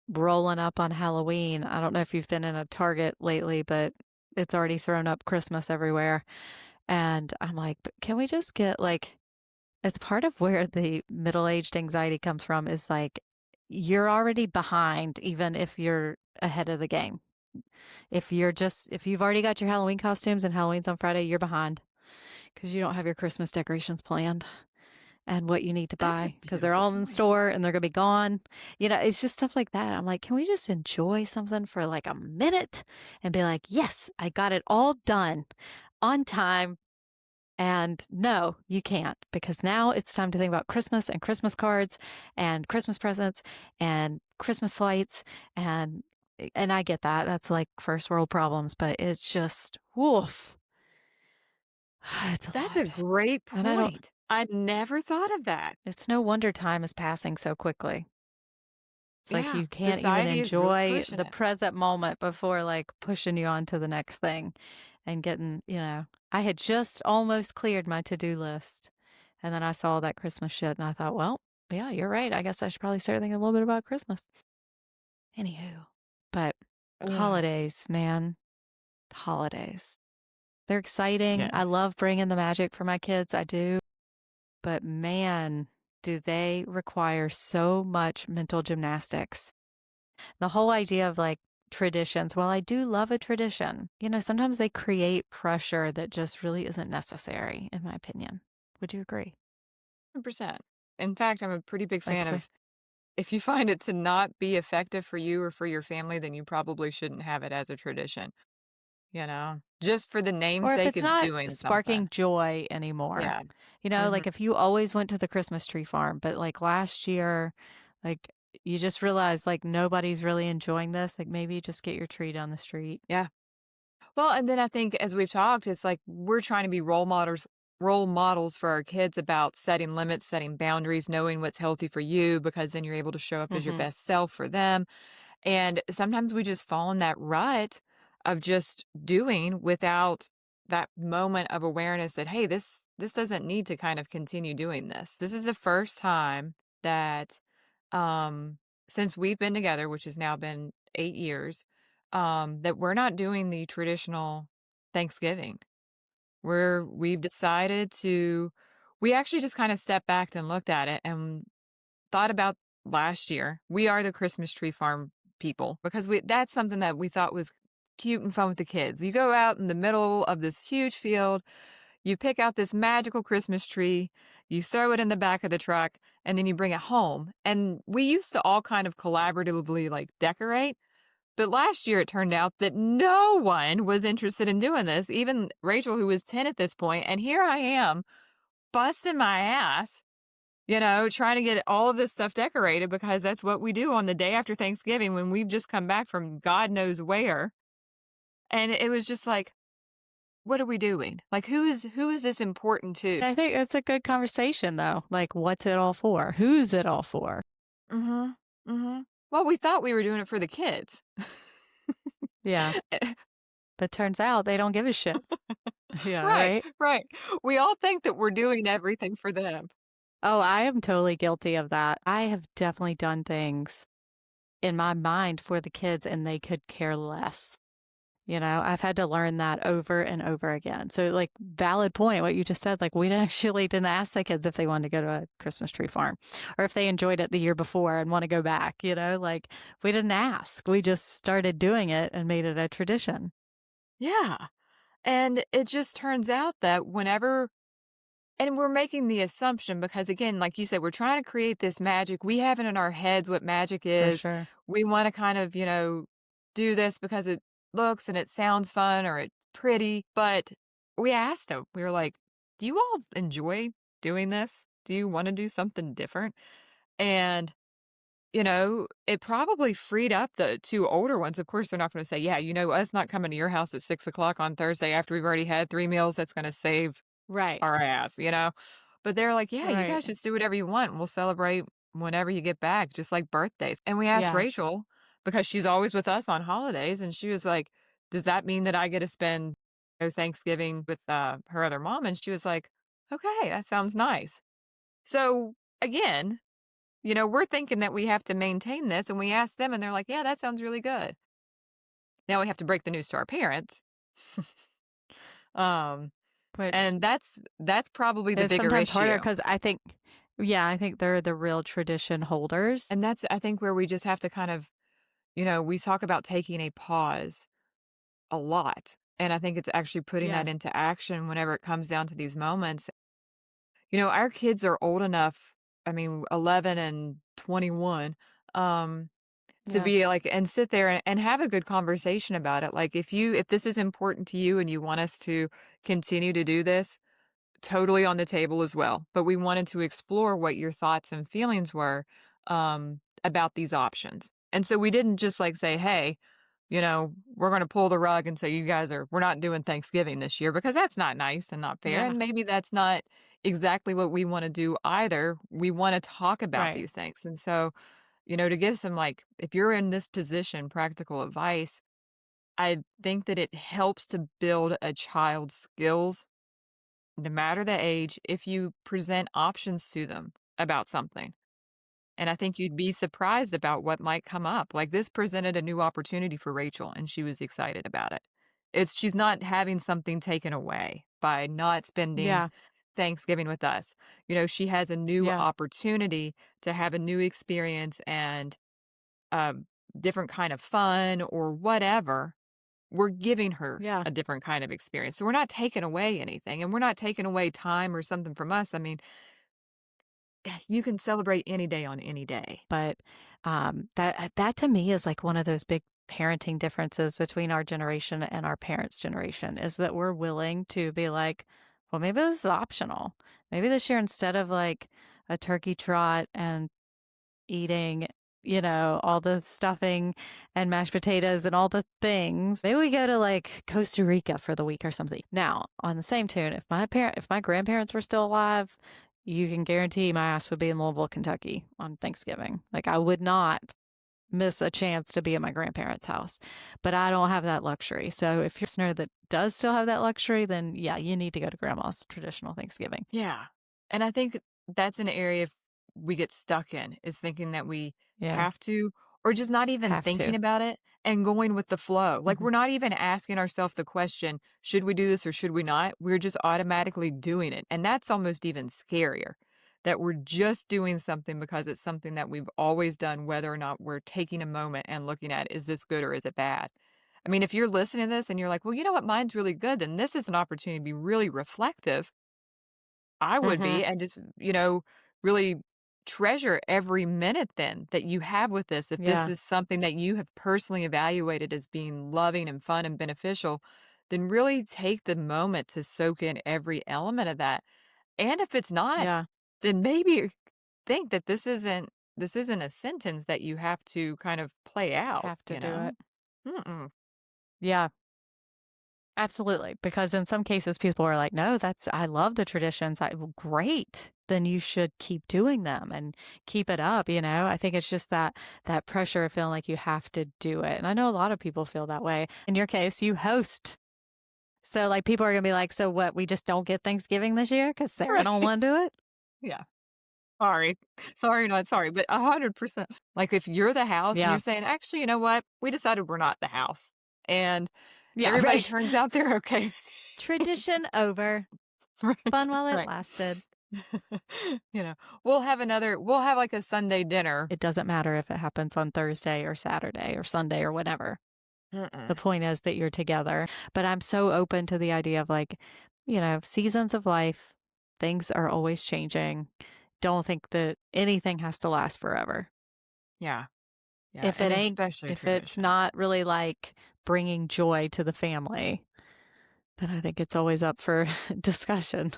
rolling up on Halloween. I don't know if you've been in a Target lately, but it's already thrown up Christmas everywhere. And I'm like, but can we just get like, it's part of where the middle-aged anxiety comes from is like, you're already behind, even if you're ahead of the game. If you've already got your Halloween costumes and Halloween's on Friday, you're behind because you don't have your Christmas decorations planned and what you need to That's a buy because they're beautiful all in the point. store and they're going to be gone. It's just stuff like that. I'm like, can we just enjoy something for like a minute and be like, yes, I got it all done on time. And no, you can't because now it's time to think about Christmas and Christmas cards and Christmas presents and Christmas flights and I get that. That's like first world problems, but it's just woof. It's a That's a lot. great And I don't point. I'd never thought of that. it's no wonder time is passing so quickly. It's like Yeah, you can't even society is really enjoy pushing the it. present moment before like pushing you on to the next thing and I had just almost cleared my to-do list. And then I saw that Christmas shit and I thought, well, yeah, you're right. I guess I should probably start thinking a little bit about Christmas. Anywho, but Ugh, holidays, man, holidays. They're exciting. I yes. love bringing the magic for my kids. I do. But man, do they require so much mental gymnastics. The whole idea of like traditions, well, I do love a tradition. Sometimes they create pressure that just really isn't necessary, in my opinion. Would you agree? 100%. In fact, I'm a pretty big Like, fan of if you find it to not be effective for you or for your family, then you probably shouldn't have it as a tradition, just for the or if namesake it's of not doing something. sparking joy anymore. Yeah. Like Mhm. if you always went to the Christmas tree farm, but like last year, like you just realized like nobody's really enjoying this, like maybe just get your tree down the street. Yeah. Well, and then I think as we've talked, it's like we're trying to be role models for our kids about setting limits, setting boundaries, knowing what's healthy for you because then you're able to show up as your Hmm. best self for them. And sometimes we just fall in that rut of just doing without that moment of awareness that hey, this doesn't need to kind of continue doing this. This is the first time that um since we've been together, which has now been 8 years, that we're not doing the traditional Thanksgiving. We've decided to we actually just kind of stepped back and looked at it and thought about last year. We are the Christmas tree farm people because we that's something that we thought was cute and fun with the kids. You go out in the middle of this huge field, you pick out this magical Christmas tree, you throw it in the back of the truck, and then you bring it home. And we used to all kind of collaboratively like decorate. But last year it turned out that no one was interested in doing this, even Rachel, who was 10 at this point, and here I am busting my ass trying to get all of this stuff decorated because that's what we do on the day after Thanksgiving when we've just come back from God knows where. And it was just like, what are we doing? Like who is this important to? I think it's a good conversation though. Like, what's it all for? Who's it all for? Mhm. Mhm. Well, we thought we were doing it for the kids. Yeah. But turns out they don't give a shit. Yeah, Right, right? right. We all think that we're doing everything for them. Oh, I am totally guilty of that. I have definitely done things in my mind for the kids and they could care less. I've had to learn that over and over again. So, like, valid point, what you just said. Like, we actually didn't ask the kids if they wanted to go to a Christmas tree farm or if they enjoyed it the year before and want to go back. Like, we didn't ask. We just started doing it and made it a tradition. Yeah. And it just turns out that whenever and we're making the assumption because, again, like you said, we're trying to create this magic. We have it in our heads what magic For is. sure. We want to kind of, do this because it looks and it sounds fun or it's pretty. But we asked them, we were like, do you all enjoy doing this? Do you want to do something different? And, it probably freed up the two older ones. Of course, they're not going to say, yeah, us not coming to your house at 6 o'clock on Thursday after we've already had 3 meals, that's going to save Right. our ass. But they're like, "Yeah, you Right. guys just do whatever you want, and we'll celebrate whenever you get back, just like birthdays." And we asked Yeah. Rachel, because she's always with us on holidays, and she was like, "Does that mean that I get to spend, Thanksgiving with, her other mom?" And she was like, "Okay, that sounds nice." So, again, we're thinking that we have to maintain this, and we ask them, and they're like, "Yeah, that sounds really good." Now we have to break the news to our parents. Um, which and that's probably the is bigger sometimes harder issue. because yeah, I think they're the real tradition holders. And that's, I think, where we just have to kind of, we talk about taking a pause a lot. And I think it's actually putting that Yeah, into action whenever it comes down to these moments. Our kids are old enough, I mean, 11 and 21, um, to yeah, be like, and sit there and have a good conversation about it. Like, if this is important to you and you want us to continue to do this, totally on the table as well. But we wanted to explore what your thoughts and feelings were, about these options. And so we didn't just like say, hey, we're going to pull the rug and say, we're not doing Thanksgiving this year, because that's not nice and not fair. yeah, And maybe that's not exactly what we want to do either. We want to talk about right. these things. And so, to give some, like, if you're in this position, practical advice, I think that it helps to build a child's skills, no matter the age, if you present options to them about something. And I think you'd be surprised about what might come up. Like, this presented a new opportunity for Rachel, and she was excited about it. She's not having something taken away by not spending Yeah, Thanksgiving with us. She has a new yeah, opportunity to have a new experience and a different kind of fun or whatever. We're giving her yeah. a different kind of experience. So we're not taking away anything, and we're not taking away time or something from us. I mean, you can celebrate any day on any day. But, that to me is like one of those big parenting differences between our generation and our parents' generation is that we're willing to be like, well, maybe this is optional. Maybe this year, instead of like a turkey trot and eating, all the stuffing and mashed potatoes and all the things, maybe we go to like Costa Rica for the week or something. Now, on the same tune, if my grandparents were still alive, you can guarantee my ass would be in Louisville, Kentucky on Thanksgiving. Like I would not miss a chance to be at my grandparents' house. But I don't have that luxury. So if you're a listener that does still have that luxury, then yeah, you need to go to grandma's traditional Thanksgiving. Yeah. And I think that's an area we get stuck in, is thinking that we Yeah, have to, or just not even have thinking to. about it and going with the flow. Like, Mhm. we're not even asking ourselves the question, should we do this or should we not? We're just automatically doing it. And that's almost even scarier, that we're just doing something because it's something that we've always done, whether or not we're taking a moment and looking at, is this good or is it bad? I mean, if you're listening to this and you're like, well, you know what, mine's really good, then this is an opportunity to be really reflective. I would Mhm. be, and just, really treasure every minute then that you have with this. If this Yeah. is something that you have personally evaluated as being loving and fun and beneficial, then really take the moment to soak in every element of that. And if it's not, Yeah. then maybe think that this isn't a sentence that you have to kind of play out, Have to you do know? it. Mm-mm. Yeah. Absolutely, because in some cases people are like, "No, I love the traditions." Well, great. Then you should keep doing them and keep it up. I think it's just that pressure of feeling like you have to do it. And I know a lot of people feel that way. In your case, you host. So like people are going to be like, "So what, we just don't get Thanksgiving this year cuz Sarah don't Right. want to do it?" Yeah. Sorry. Sorry, not sorry, but 100%. Like, if you're the house and you're Yeah. saying, "Actually, you know what? We decided we're not the house." And Yeah, everybody right. turns out they're okay. Tradition over. Right, Fun while it right. lasted. You know, we'll have, like, a Sunday dinner. It doesn't matter if it happens on Thursday or Saturday or Sunday or whatever. The Mm-mm. point is that you're together. But I'm so open to the idea of like, seasons of life, things are always changing. Don't think that anything has to last forever. Yeah, yeah, If and it ain't, especially if it's tradition. not really like bringing joy to the family, then I think it's always up for discussion.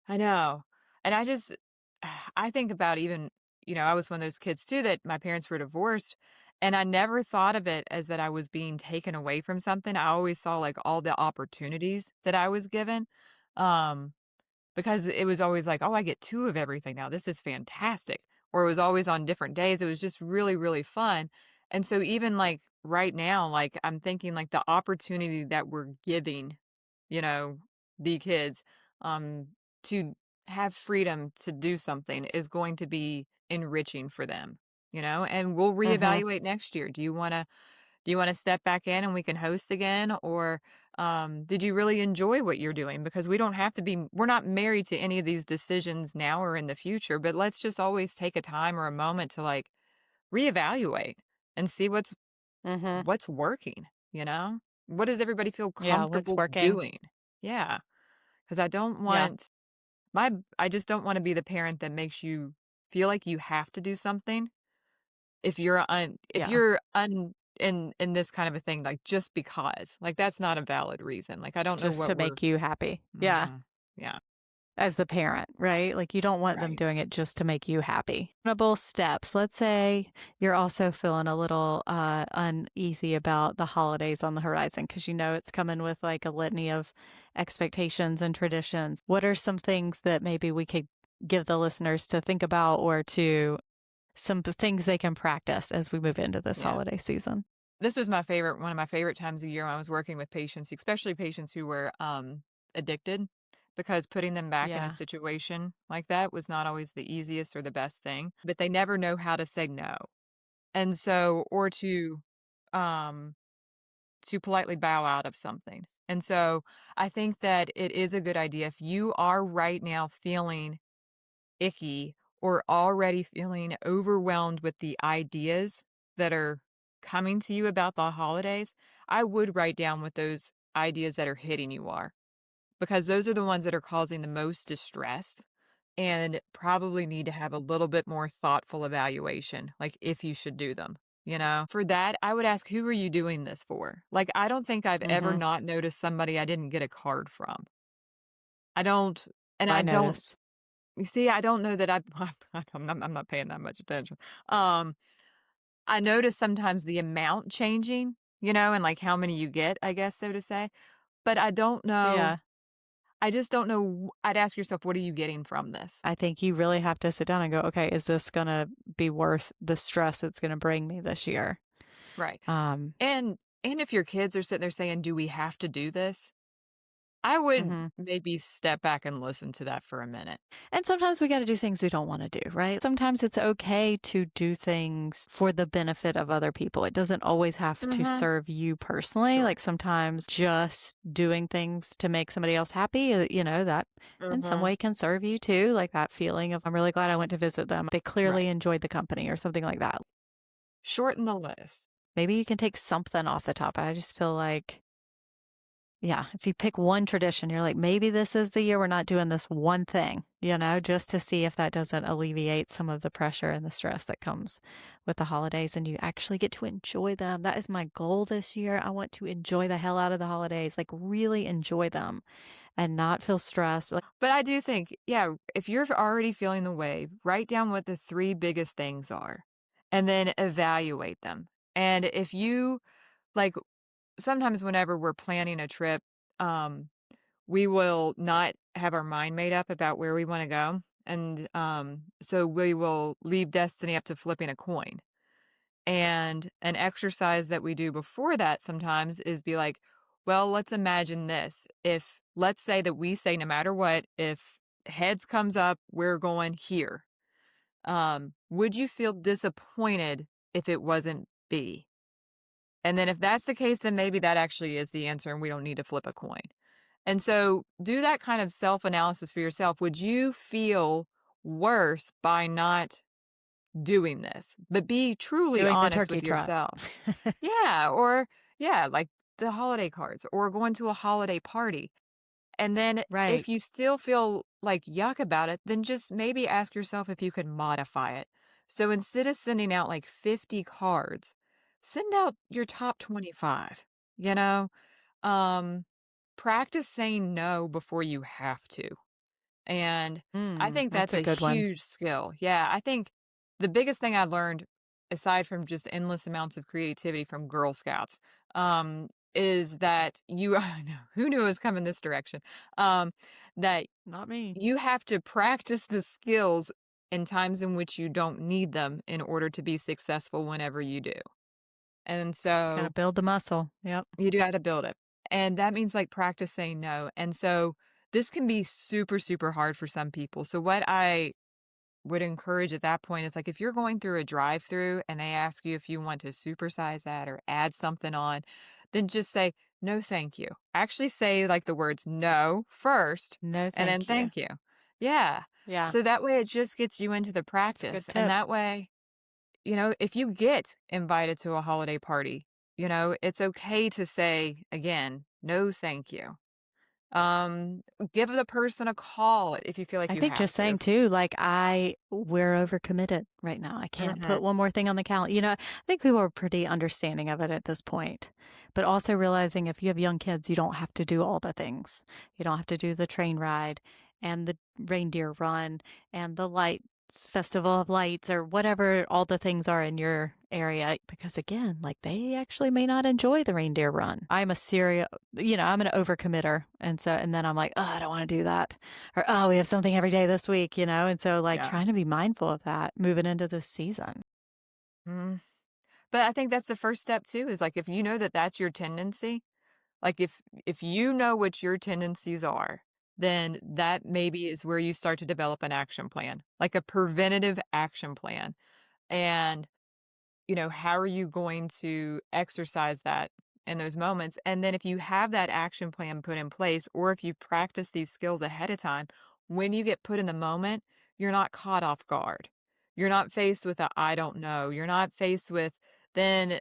I know. And I think about, even, I was one of those kids too that my parents were divorced, and I never thought of it as that I was being taken away from something. I always saw, like, all the opportunities that I was given. Um, because it was always like, "Oh, I get 2 of everything now. This is fantastic." Or it was always on different days. It was just really, really fun. And so even, like, right now, like, I'm thinking, like, the opportunity that we're giving, you know, the kids, to have freedom to do something is going to be enriching for them, and we'll Mhm. reevaluate next year. Do you want to step back in and we can host again? Or did you really enjoy what you're doing? Because we're not married to any of these decisions now or in the future, but let's just always take a time or a moment to like reevaluate and see Mhm. what's working, you know? What does everybody feel Yeah, what's comfortable working? doing? Yeah, because I don't Yeah. want I just don't want to be the parent that makes you feel like you have to do something if Yeah. you're in this kind of a thing, like, just because, like, that's not a valid reason, like, I don't know Just what to we're make you happy. Yeah. Mhm. Yeah, As the parent, right? Like, you don't want them right. doing it just to make you happy. Actionable steps. Let's say you're also feeling a little uneasy about the holidays on the horizon because you know it's coming with like a litany of expectations and traditions. What are some things that maybe we could give the listeners to think about or to some things they can practice as we move into this Yeah. holiday season? This was one of my favorite times of year when I was working with patients, especially patients who were, addicted, because putting them back in a Yeah, situation like that was not always the easiest or the best thing, but they never know how to say no. And so or to politely bow out of something. And so I think that it is a good idea if you are right now feeling icky or already feeling overwhelmed with the ideas that are coming to you about the holidays, I would write down what those ideas that are hitting you are, because those are the ones that are causing the most distress and probably need to have a little bit more thoughtful evaluation, like if you should do them. For that, I would ask, who are you doing this for? Like, I don't think I've ever mhm. not noticed somebody I didn't get a card from. I don't, and I I don't, notice. you see, I don't know that I'm not paying that much attention. Um, I notice sometimes the amount changing, and like how many you get, I guess, so to say. But Yeah. I just don't know. I'd ask yourself, what are you getting from this? I think you really have to sit down and go, okay, is this going to be worth the stress it's going to bring me this year? Right. Um, And if your kids are sitting there saying, do we have to do this? I would mhm. maybe step back and listen to that for a minute. And sometimes we got to do things we don't want to do, right? Sometimes it's okay to do things for the benefit of other people. It doesn't always have to Mhm. serve you personally. Sure. Like sometimes just doing things to make somebody else happy, that in some Mhm. way can serve you too. Like that feeling of, I'm really glad I went to visit them. They clearly Right. enjoyed the company or something like that. Shorten the list. Maybe you can take something off the top. I just feel like, yeah, if you pick one tradition, you're like, maybe this is the year we're not doing this one thing, just to see if that doesn't alleviate some of the pressure and the stress that comes with the holidays and you actually get to enjoy them. That is my goal this year. I want to enjoy the hell out of the holidays, like really enjoy them and not feel stressed. Like, But I do think, yeah, if you're already feeling the way, write down what the 3 biggest things are and then evaluate them. And if you like, sometimes whenever we're planning a trip, um, we will not have our mind made up about where we wanna go, and, so we will leave destiny up to flipping a coin. And an exercise that we do before that sometimes is be like, well, let's imagine this. If let's say that we say no matter what, if heads comes up, we're going here. Would you feel disappointed if it wasn't B? And then if that's the case, then maybe that actually is the answer and we don't need to flip a coin. And so do that kind of self-analysis for yourself. Would you feel worse by not doing this? But be truly doing the honest turkey with trot. yourself. Yeah, or yeah, like the holiday cards or going to a holiday party. And then if you Right. still feel like yuck about it, then just maybe ask yourself if you could modify it. So instead of sending out like 50 cards, send out your top 25, you know? Um, Practice saying no before you have to. And I think That's that's a a good one. huge skill. Yeah, I think the biggest thing I learned, aside from just endless amounts of creativity from Girl Scouts, is that you I know, who knew it was coming this direction? That Not me. you have to practice the skills in times in which you don't need them in order to be successful whenever you do. And Got to so build the muscle. Yep. you gotta build it. And that means, like, practice saying no. And so this can be super, super hard for some people. So what I would encourage at that point is like if you're going through a drive-through and they ask you if you want to supersize that or add something on, then just say, "No, thank you." Actually say like the words "no" first No, and then thank you. "thank you." Yeah. Yeah, So that way it just gets you into the it's a good practice. And tip. that way, if you get invited to a holiday party, it's okay to say again, "No, thank you." Um, Give the person a call if you feel like I you think have just to. saying too, like we're overcommitted right now. I can't Mhm. put one more thing on the calendar. I think people are pretty understanding of it at this point. But also realizing if you have young kids, you don't have to do all the things. You don't have to do the train ride and the reindeer run and the lights festival of lights or whatever all the things are in your area because again, like they actually may not enjoy the reindeer run. I'm an overcommitter and then I'm like, "Oh, I don't want to do that." Or, oh, we have something every day this week. And so, like, Yeah. trying to be mindful of that moving into this season. Mhm. But I think that's the first step too, is like if you know that that's your tendency, like if you know what your tendencies are, then that maybe is where you start to develop an action plan, like a preventative action plan. And how are you going to exercise that in those moments? And then if you have that action plan put in place, or if you practice these skills ahead of time, when you get put in the moment, you're not caught off guard. You're not faced with a I don't know. You're not faced with then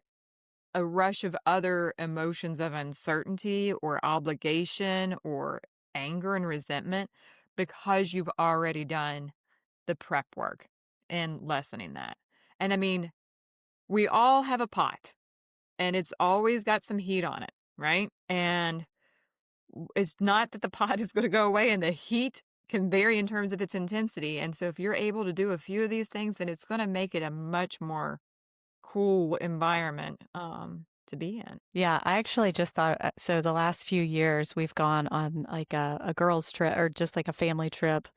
a rush of other emotions of uncertainty or obligation or anger and resentment because you've already done the prep work and lessening that. And I mean, we all have a pot and it's always got some heat on it, right? And it's not that the pot is going to go away and the heat can vary in terms of its intensity. And so if you're able to do a few of these things, then it's going to make it a much more cool environment to be in. Yeah, I actually just thought so the last few years we've gone on like a girls' trip or just like a family trip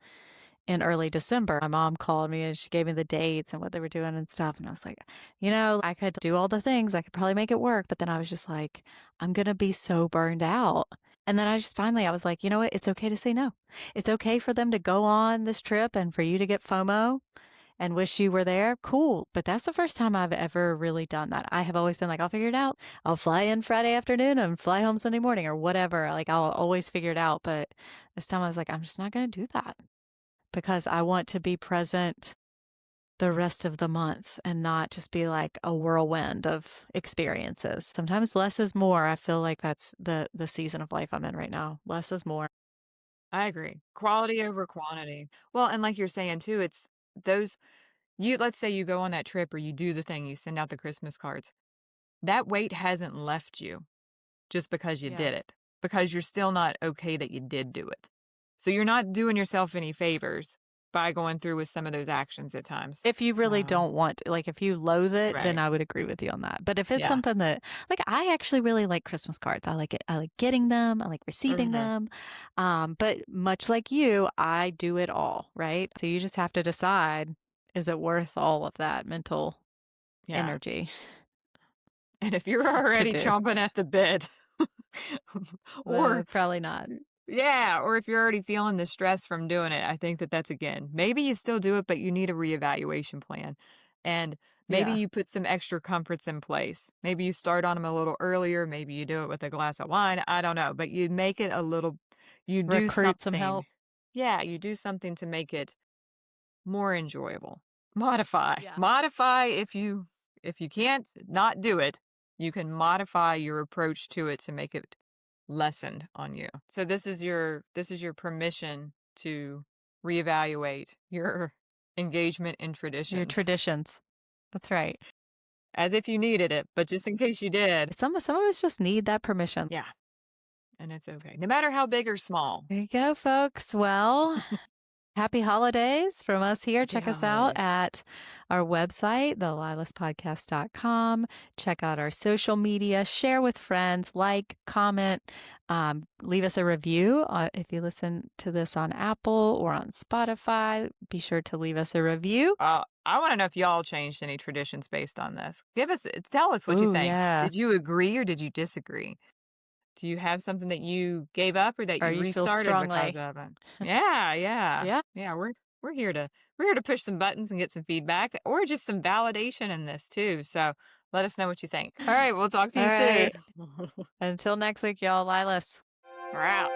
in early December. My mom called me and she gave me the dates and what they were doing and stuff. And I was like, I could do all the things. I could probably make it work. But then I was just like, I'm going to be so burned out. And then I was like, you know what? It's okay to say no. It's okay for them to go on this trip and for you to get FOMO and wish you were there. Cool. But that's the first time I've ever really done that. I have always been like, I'll figure it out. I'll fly in Friday afternoon and fly home Sunday morning or whatever. Like I'll always figure it out. But this time I was like, I'm just not going to do that because I want to be present the rest of the month and not just be like a whirlwind of experiences. Sometimes less is more. I feel like that's the season of life I'm in right now. Less is more. I agree. Quality over quantity. Well, and like you're saying too, it's those let's say you go on that trip or you do the thing, you send out the Christmas cards. That weight hasn't left you just because you Yeah. did it, because you're still not okay that you did do it. So you're not doing yourself any favors by going through with some of those actions at times. If you really So, don't want like if you loathe it, then right. I would agree with you on that. But if it's Yeah. something that like I actually really like Christmas cards. I like it. I like getting them. I like receiving Mhm. them. But much like you, I do it all, right? So you just have to decide, is it worth all of that mental Yeah. energy And if you're to already do? chomping at the bit, or Probably not. yeah, or if you're already feeling the stress from doing it, I think that that's again, maybe you still do it, but you need a reevaluation plan. And maybe Yeah. you put some extra comforts in place. Maybe you start on them a little earlier. Maybe you do it with a glass of wine. I don't know, but you make it a little, you do Recruit some something. help. Yeah, you do something to make it more enjoyable. Modify. Yeah. Modify if you can't not do it, you can modify your approach to it to make it lessened on you. So this is your permission to reevaluate your engagement in Your traditions traditions. That's right. as if you needed it, but just in case you did. Some of us just need that permission. Yeah, and it's okay. No matter how big or small. There you go, folks. Well, happy holidays from us here. Happy Check us out holidays. at our website, thelilaspodcast.com. Check out our social media, share with friends, like, comment, leave us a review. If you listen to this on Apple or on Spotify, be sure to leave us a review. I want to know if y'all changed any traditions based on this. Tell us what you Ooh, think. yeah. Did you agree or did you disagree? Do you have something that you gave up or that Or you you feel restarted because strongly. of it? Yeah, yeah. Yeah. Yeah, we're here to push some buttons and get some feedback or just some validation in this too. So let us know what you think. All right, we'll talk to All you soon. right. Until next week, y'all. Lilas. We're out.